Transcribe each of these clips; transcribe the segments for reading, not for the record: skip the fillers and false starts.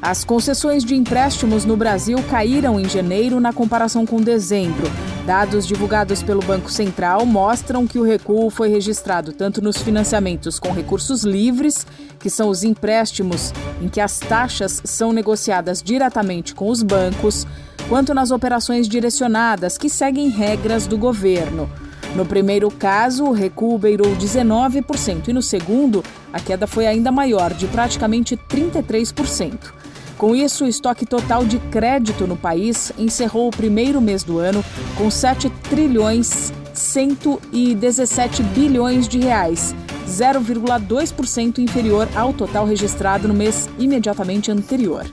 As concessões de empréstimos no Brasil caíram em janeiro na comparação com dezembro. Dados divulgados pelo Banco Central mostram que o recuo foi registrado tanto nos financiamentos com recursos livres, que são os empréstimos em que as taxas são negociadas diretamente com os bancos, quanto nas operações direcionadas, que seguem regras do governo. No primeiro caso, o recuo beirou 19% e no segundo, a queda foi ainda maior, de praticamente 33%. Com isso, o estoque total de crédito no país encerrou o primeiro mês do ano com 7 trilhões 117 bilhões de reais, 0,2% inferior ao total registrado no mês imediatamente anterior.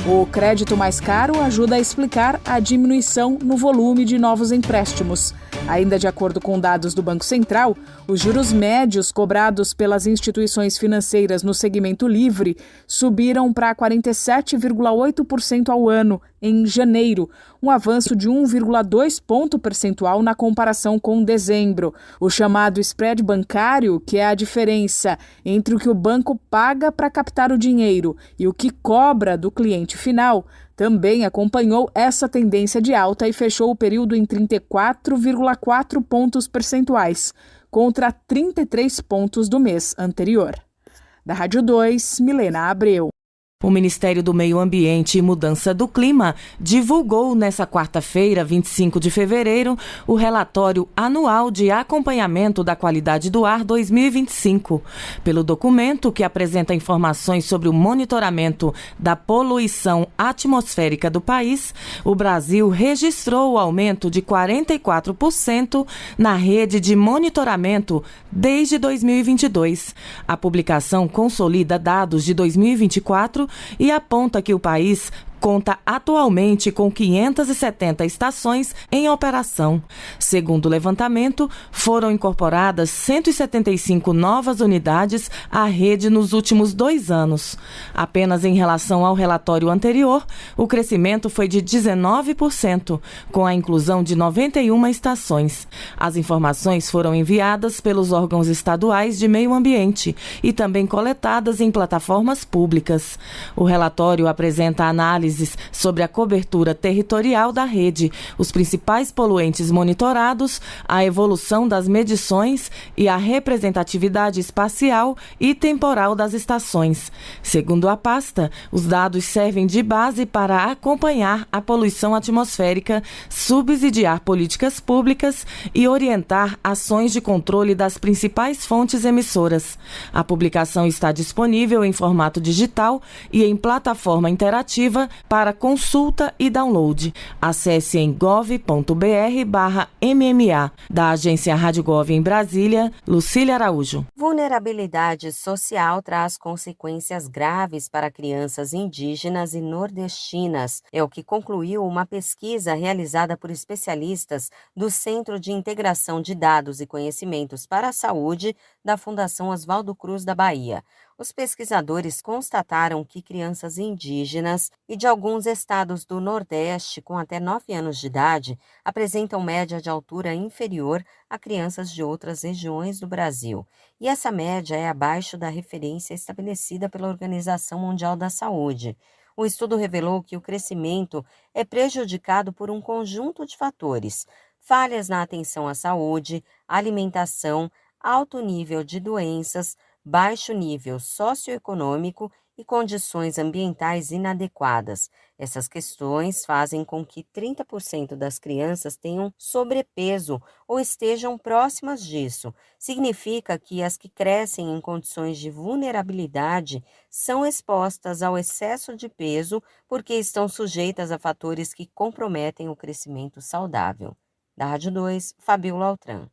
O crédito mais caro ajuda a explicar a diminuição no volume de novos empréstimos. Ainda de acordo com dados do Banco Central, os juros médios cobrados pelas instituições financeiras no segmento livre subiram para 47,8% ao ano em janeiro, um avanço de 1,2 ponto percentual na comparação com dezembro. O chamado spread bancário, que é a diferença entre o que o banco paga para captar o dinheiro e o que cobra do cliente final, também acompanhou essa tendência de alta e fechou o período em 34,4 pontos percentuais, contra 33 pontos do mês anterior. Da Rádio 2, Milena Abreu. O Ministério do Meio Ambiente e Mudança do Clima divulgou nesta quarta-feira, 25 de fevereiro, o relatório anual de acompanhamento da qualidade do ar 2025. Pelo documento, que apresenta informações sobre o monitoramento da poluição atmosférica do país, o Brasil registrou o aumento de 44% na rede de monitoramento desde 2022. A publicação consolida dados de 2024 e aponta que o país conta atualmente com 570 estações em operação. Segundo o levantamento, foram incorporadas 175 novas unidades à rede nos últimos 2 anos. Apenas em relação ao relatório anterior, o crescimento foi de 19%, com a inclusão de 91 estações. As informações foram enviadas pelos órgãos estaduais de meio ambiente e também coletadas em plataformas públicas. O relatório apresenta análise sobre a cobertura territorial da rede, os principais poluentes monitorados, a evolução das medições e a representatividade espacial e temporal das estações. Segundo a pasta, os dados servem de base para acompanhar a poluição atmosférica, subsidiar políticas públicas e orientar ações de controle das principais fontes emissoras. A publicação está disponível em formato digital e em plataforma interativa para consulta e download. Acesse em gov.br/MMA. Da agência Rádio Gov em Brasília, Lucília Araújo. Vulnerabilidade social traz consequências graves para crianças indígenas e nordestinas. É o que concluiu uma pesquisa realizada por especialistas do Centro de Integração de Dados e Conhecimentos para a Saúde da Fundação Oswaldo Cruz da Bahia. Os pesquisadores constataram que crianças indígenas e de alguns estados do Nordeste com até 9 anos de idade apresentam média de altura inferior a crianças de outras regiões do Brasil. E essa média é abaixo da referência estabelecida pela Organização Mundial da Saúde. O estudo revelou que o crescimento é prejudicado por um conjunto de fatores: falhas na atenção à saúde, alimentação, alto nível de doenças, baixo nível socioeconômico e condições ambientais inadequadas. Essas questões fazem com que 30% das crianças tenham sobrepeso ou estejam próximas disso. Significa que as que crescem em condições de vulnerabilidade são expostas ao excesso de peso porque estão sujeitas a fatores que comprometem o crescimento saudável. Da Rádio 2, Fabiola Altran.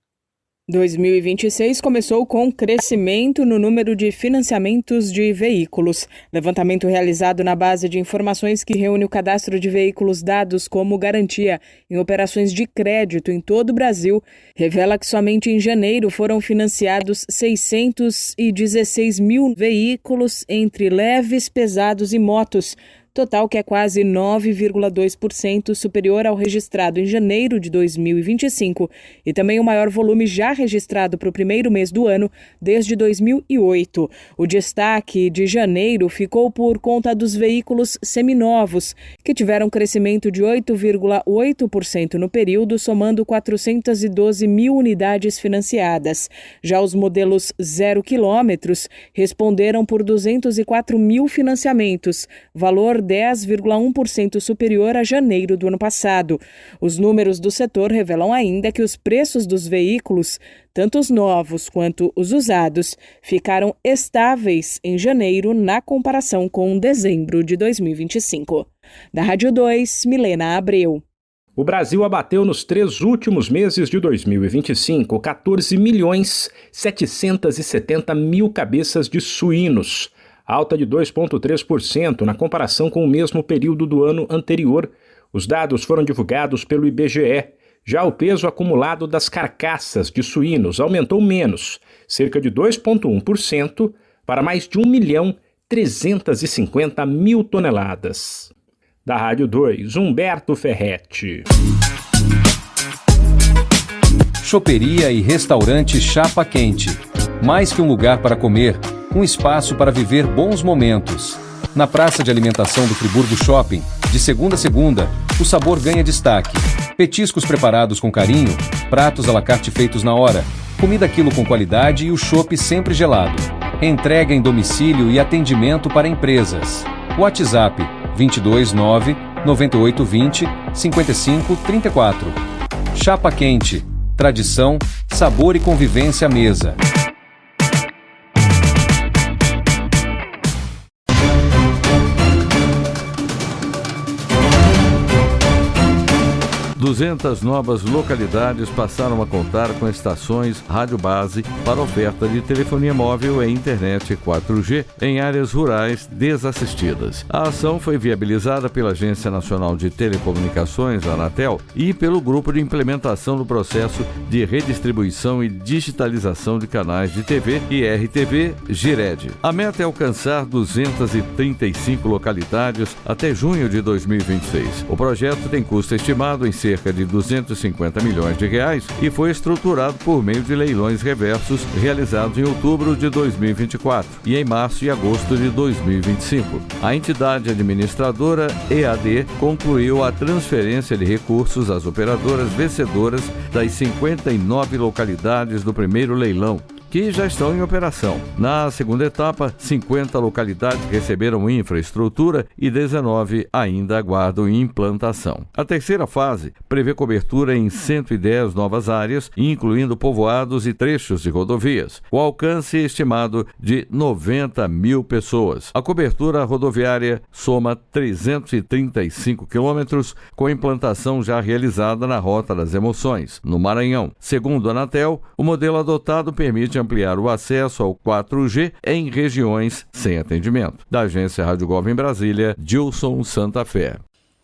2026 começou com crescimento no número de financiamentos de veículos. Levantamento realizado na base de informações que reúne o cadastro de veículos dados como garantia em operações de crédito em todo o Brasil revela que somente em janeiro foram financiados 616 mil veículos entre leves, pesados e motos, total que é quase 9,2% superior ao registrado em janeiro de 2025 e também o maior volume já registrado para o primeiro mês do ano desde 2008. O destaque de janeiro ficou por conta dos veículos seminovos, que tiveram crescimento de 8,8% no período, somando 412 mil unidades financiadas. Já os modelos 0 quilômetros responderam por 204 mil financiamentos, valor 10,1% superior a janeiro do ano passado. Os números do setor revelam ainda que os preços dos veículos, tanto os novos quanto os usados, ficaram estáveis em janeiro na comparação com dezembro de 2025. Da Rádio 2, Milena Abreu. O Brasil abateu nos 3 últimos meses de 2025 14.770.000 cabeças de suínos, alta de 2,3% na comparação com o mesmo período do ano anterior. Os dados foram divulgados pelo IBGE. Já o peso acumulado das carcaças de suínos aumentou menos, cerca de 2,1%, para mais de 1.350.000 toneladas. Da Rádio 2, Humberto Ferretti. Choperia e restaurante Chapa Quente. Mais que um lugar para comer, um espaço para viver bons momentos. Na praça de alimentação do Friburgo Shopping, de segunda a segunda, o sabor ganha destaque. Petiscos preparados com carinho, pratos à la carte feitos na hora, comida quilo com qualidade e o chopp sempre gelado. Entrega em domicílio e atendimento para empresas. WhatsApp 229 9820 5534. Chapa Quente. Tradição, sabor e convivência à mesa. Duzentas novas localidades passaram a contar com estações rádio base para oferta de telefonia móvel e internet 4G em áreas rurais desassistidas. A ação foi viabilizada pela Agência Nacional de Telecomunicações, Anatel, e pelo Grupo de Implementação do Processo de Redistribuição e Digitalização de Canais de TV e RTV, GIRED. A meta é alcançar 235 localidades até junho de 2026. O projeto tem custo estimado em cerca de 250 milhões de reais e foi estruturado por meio de leilões reversos realizados em outubro de 2024 e em março e agosto de 2025. A entidade administradora EAD concluiu a transferência de recursos às operadoras vencedoras das 59 localidades do primeiro leilão, que já estão em operação. Na segunda etapa, 50 localidades receberam infraestrutura e 19 ainda aguardam implantação. A terceira fase prevê cobertura em 110 novas áreas, incluindo povoados e trechos de rodovias, com alcance estimado de 90 mil pessoas. A cobertura rodoviária soma 335 quilômetros, com implantação já realizada na Rota das Emoções, no Maranhão. Segundo a Anatel, o modelo adotado permite ampliar o acesso ao 4G em regiões sem atendimento. Da Agência Rádio Gov em Brasília, Gilson Santa Fé.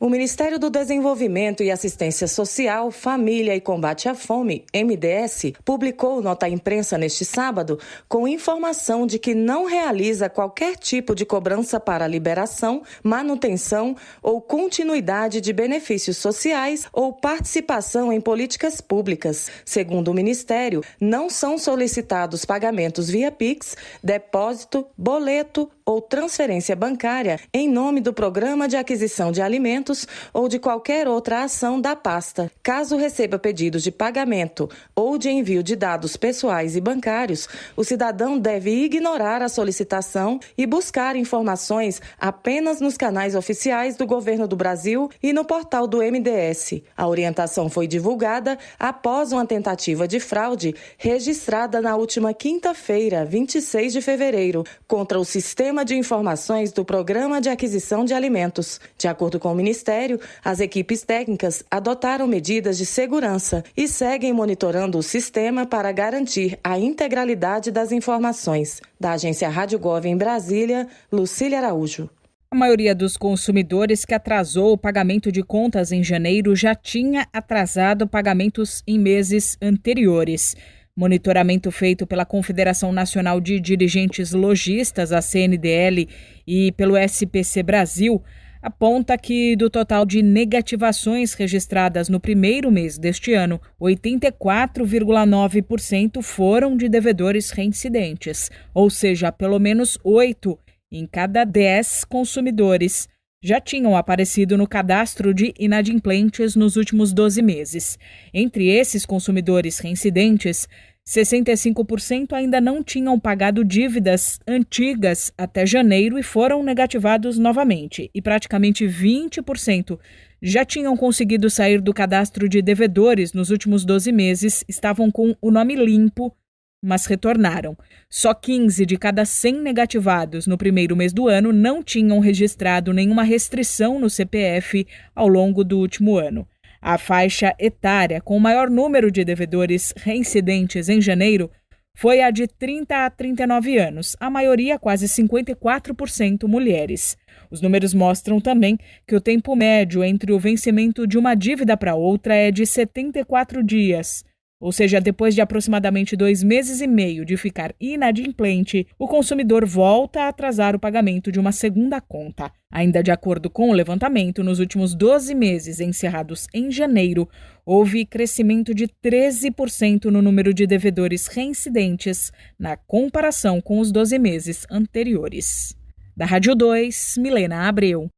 O Ministério do Desenvolvimento e Assistência Social, Família e Combate à Fome, MDS, publicou nota à imprensa neste sábado com informação de que não realiza qualquer tipo de cobrança para liberação, manutenção ou continuidade de benefícios sociais ou participação em políticas públicas. Segundo o Ministério, não são solicitados pagamentos via Pix, depósito, boleto ou transferência bancária em nome do Programa de Aquisição de Alimentos ou de qualquer outra ação da pasta. Caso receba pedidos de pagamento ou de envio de dados pessoais e bancários, o cidadão deve ignorar a solicitação e buscar informações apenas nos canais oficiais do Governo do Brasil e no portal do MDS. A orientação foi divulgada após uma tentativa de fraude registrada na última quinta-feira, 26 de fevereiro, contra o Sistema de Informações do Programa de Aquisição de Alimentos. De acordo com o Ministério, as equipes técnicas adotaram medidas de segurança e seguem monitorando o sistema para garantir a integralidade das informações. Da Agência Rádio Gov em Brasília, Lucília Araújo. A maioria dos consumidores que atrasou o pagamento de contas em janeiro já tinha atrasado pagamentos em meses anteriores. Monitoramento feito pela Confederação Nacional de Dirigentes Lojistas, a CNDL, e pelo SPC Brasil, aponta que do total de negativações registradas no primeiro mês deste ano, 84,9% foram de devedores reincidentes, ou seja, pelo menos 8 em cada 10 consumidores já tinham aparecido no cadastro de inadimplentes nos últimos 12 meses. Entre esses consumidores reincidentes, 65% ainda não tinham pagado dívidas antigas até janeiro e foram negativados novamente, e praticamente 20% já tinham conseguido sair do cadastro de devedores nos últimos 12 meses, estavam com o nome limpo, mas retornaram. Só 15 de cada 100 negativados no primeiro mês do ano não tinham registrado nenhuma restrição no CPF ao longo do último ano. A faixa etária com o maior número de devedores reincidentes em janeiro foi a de 30 a 39 anos, a maioria, quase 54%, mulheres. Os números mostram também que o tempo médio entre o vencimento de uma dívida para outra é de 74 dias. Ou seja, depois de aproximadamente 2 meses e meio de ficar inadimplente, o consumidor volta a atrasar o pagamento de uma segunda conta. Ainda de acordo com o levantamento, nos últimos 12 meses encerrados em janeiro, houve crescimento de 13% no número de devedores reincidentes na comparação com os 12 meses anteriores. Da Rádio 2, Milena Abreu.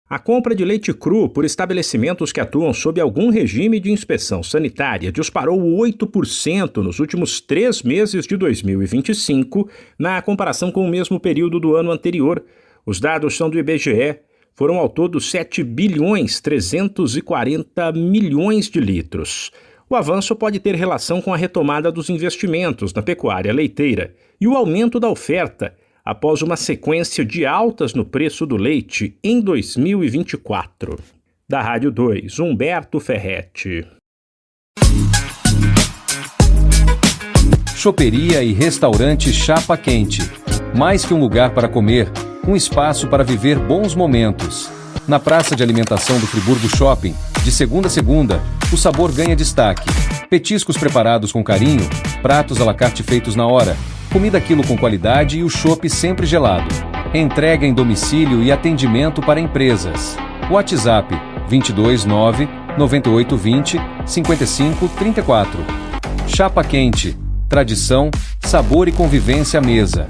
A compra de leite cru por estabelecimentos que atuam sob algum regime de inspeção sanitária disparou 8% nos últimos 3 meses de 2025, na comparação com o mesmo período do ano anterior. Os dados são do IBGE. Foram ao todo 7,340 bilhões de litros. O avanço pode ter relação com a retomada dos investimentos na pecuária leiteira e o aumento da oferta, após uma sequência de altas no preço do leite em 2024. Da Rádio 2, Humberto Ferretti. Choperia e restaurante Chapa Quente. Mais que um lugar para comer, um espaço para viver bons momentos. Na praça de alimentação do Friburgo Shopping, de segunda a segunda, o sabor ganha destaque. Petiscos preparados com carinho, pratos à la carte feitos na hora, comida quilo com qualidade e o chopp sempre gelado. Entrega em domicílio e atendimento para empresas. WhatsApp 229 9820 5534. Chapa Quente. Tradição, sabor e convivência à mesa.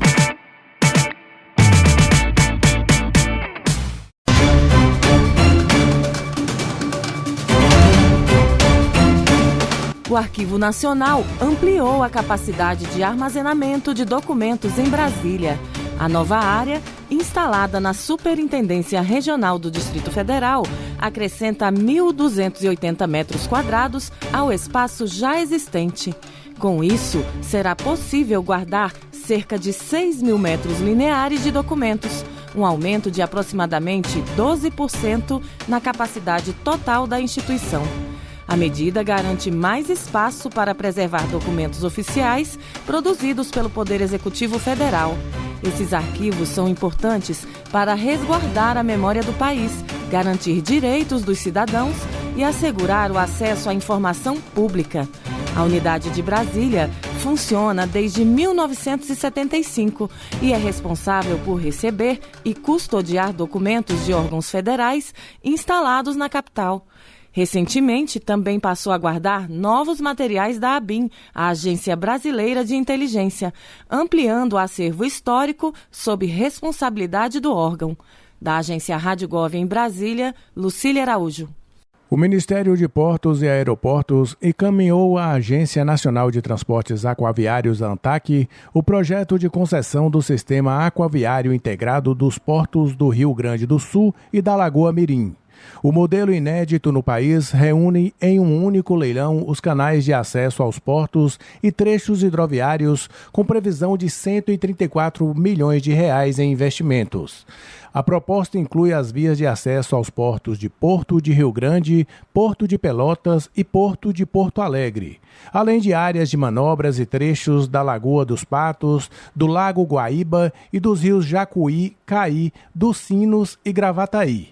O Arquivo Nacional ampliou a capacidade de armazenamento de documentos em Brasília. A nova área, instalada na Superintendência Regional do Distrito Federal, acrescenta 1.280 metros quadrados ao espaço já existente. Com isso, será possível guardar cerca de 6.000 metros lineares de documentos, um aumento de aproximadamente 12% na capacidade total da instituição. A medida garante mais espaço para preservar documentos oficiais produzidos pelo Poder Executivo Federal. Esses arquivos são importantes para resguardar a memória do país, garantir direitos dos cidadãos e assegurar o acesso à informação pública. A unidade de Brasília funciona desde 1975 e é responsável por receber e custodiar documentos de órgãos federais instalados na capital. Recentemente, também passou a guardar novos materiais da ABIN, a Agência Brasileira de Inteligência, ampliando o acervo histórico sob responsabilidade do órgão. Da Agência Rádio Gov em Brasília, Lucília Araújo. O Ministério de Portos e Aeroportos encaminhou à Agência Nacional de Transportes Aquaviários, ANTAQ, o projeto de concessão do Sistema Aquaviário Integrado dos Portos do Rio Grande do Sul e da Lagoa Mirim. O modelo inédito no país reúne em um único leilão os canais de acesso aos portos e trechos hidroviários com previsão de R$ 134 milhões em investimentos. A proposta inclui as vias de acesso aos portos de Porto de Rio Grande, Porto de Pelotas e Porto de Porto Alegre, além de áreas de manobras e trechos da Lagoa dos Patos, do Lago Guaíba e dos rios Jacuí, Caí, dos Sinos e Gravataí.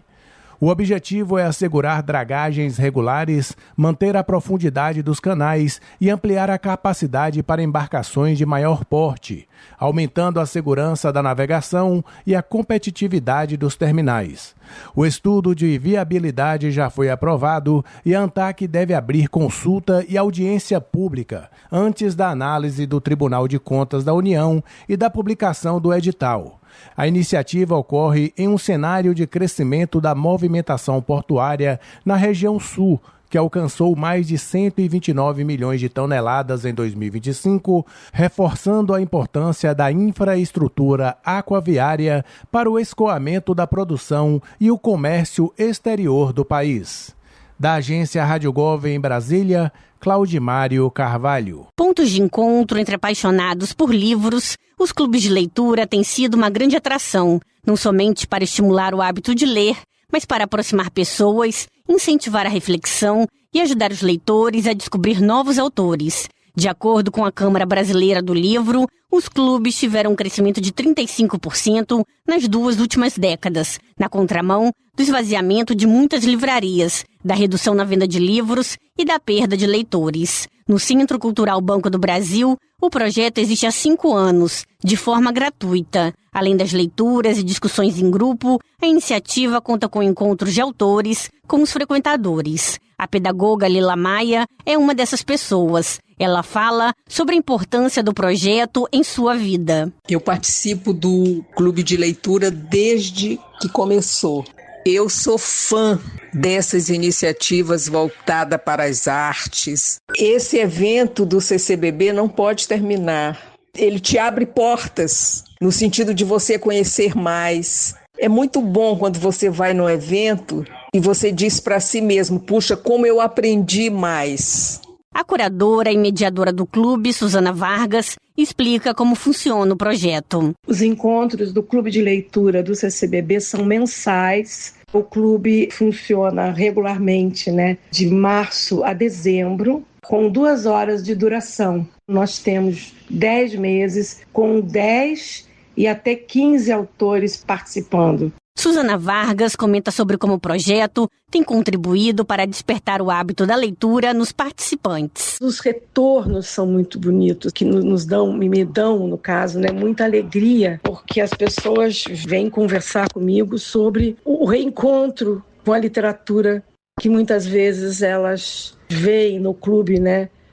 O objetivo é assegurar dragagens regulares, manter a profundidade dos canais e ampliar a capacidade para embarcações de maior porte, aumentando a segurança da navegação e a competitividade dos terminais. O estudo de viabilidade já foi aprovado e a ANTAQ deve abrir consulta e audiência pública antes da análise do Tribunal de Contas da União e da publicação do edital. A iniciativa ocorre em um cenário de crescimento da movimentação portuária na região sul, que alcançou mais de 129 milhões de toneladas em 2025, reforçando a importância da infraestrutura aquaviária para o escoamento da produção e o comércio exterior do país. Da agência Rádio Gov em Brasília, Claudimário Carvalho. Pontos de encontro entre apaixonados por livros, os clubes de leitura têm sido uma grande atração, não somente para estimular o hábito de ler, mas para aproximar pessoas, incentivar a reflexão e ajudar os leitores a descobrir novos autores. De acordo com a Câmara Brasileira do Livro, os clubes tiveram um crescimento de 35% nas 2 últimas décadas, na contramão do esvaziamento de muitas livrarias, da redução na venda de livros e da perda de leitores. No Centro Cultural Banco do Brasil, o projeto existe há 5 anos, de forma gratuita. Além das leituras e discussões em grupo, a iniciativa conta com encontros de autores com os frequentadores. A pedagoga Lila Maia é uma dessas pessoas. Ela fala sobre a importância do projeto em sua vida. Eu participo do clube de leitura desde que começou. Eu sou fã dessas iniciativas voltadas para as artes. Esse evento do CCBB não pode terminar. Ele te abre portas no sentido de você conhecer mais. É muito bom quando você vai num evento e você diz para si mesmo, puxa, como eu aprendi mais. A curadora e mediadora do clube, Suzana Vargas, explica como funciona o projeto. Os encontros do clube de leitura do CCBB são mensais. O clube funciona regularmente, de março a dezembro, com 2 horas de duração. Nós temos 10 meses com 10 e até 15 autores participando. Suzana Vargas comenta sobre como o projeto tem contribuído para despertar o hábito da leitura nos participantes. Os retornos são muito bonitos, que me dão, no caso, muita alegria, porque as pessoas vêm conversar comigo sobre o reencontro com a literatura, que muitas vezes elas veem no clube,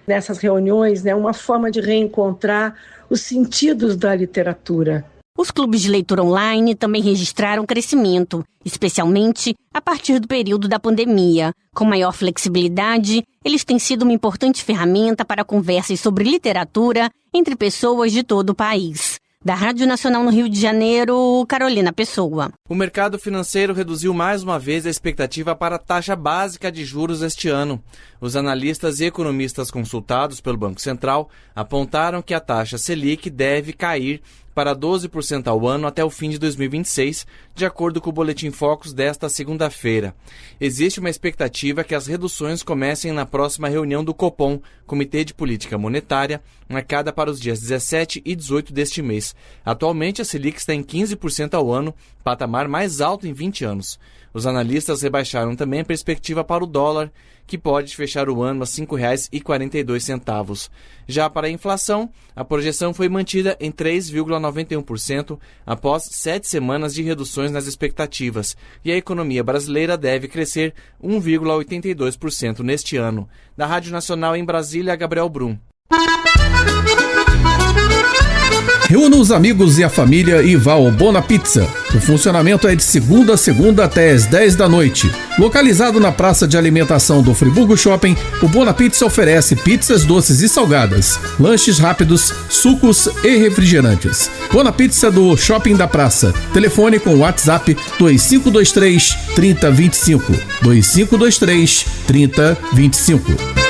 nessas reuniões, uma forma de reencontrar os sentidos da literatura. Os clubes de leitura online também registraram crescimento, especialmente a partir do período da pandemia. Com maior flexibilidade, eles têm sido uma importante ferramenta para conversas sobre literatura entre pessoas de todo o país. Da Rádio Nacional no Rio de Janeiro, Carolina Pessoa. O mercado financeiro reduziu mais uma vez a expectativa para a taxa básica de juros este ano. Os analistas e economistas consultados pelo Banco Central apontaram que a taxa Selic deve cair para 12% ao ano até o fim de 2026, de acordo com o Boletim Focus desta segunda-feira. Existe uma expectativa que as reduções comecem na próxima reunião do Copom, Comitê de Política Monetária, marcada para os dias 17 e 18 deste mês. Atualmente, a Selic está em 15% ao ano, patamar mais alto em 20 anos. Os analistas rebaixaram também a perspectiva para o dólar, que pode fechar o ano a R$ 5,42. Já para a inflação, a projeção foi mantida em 3,91% após 7 semanas de reduções nas expectativas, e a economia brasileira deve crescer 1,82% neste ano. Da Rádio Nacional em Brasília, Gabriel Brum. Reúna os amigos e a família e vá ao Bona Pizza. O funcionamento é de segunda a segunda até às 10 da noite. Localizado na praça de alimentação do Friburgo Shopping, o Bona Pizza oferece pizzas doces e salgadas, lanches rápidos, sucos e refrigerantes. Bona Pizza do Shopping da Praça. Telefone com WhatsApp 2523 3025. 2523 3025.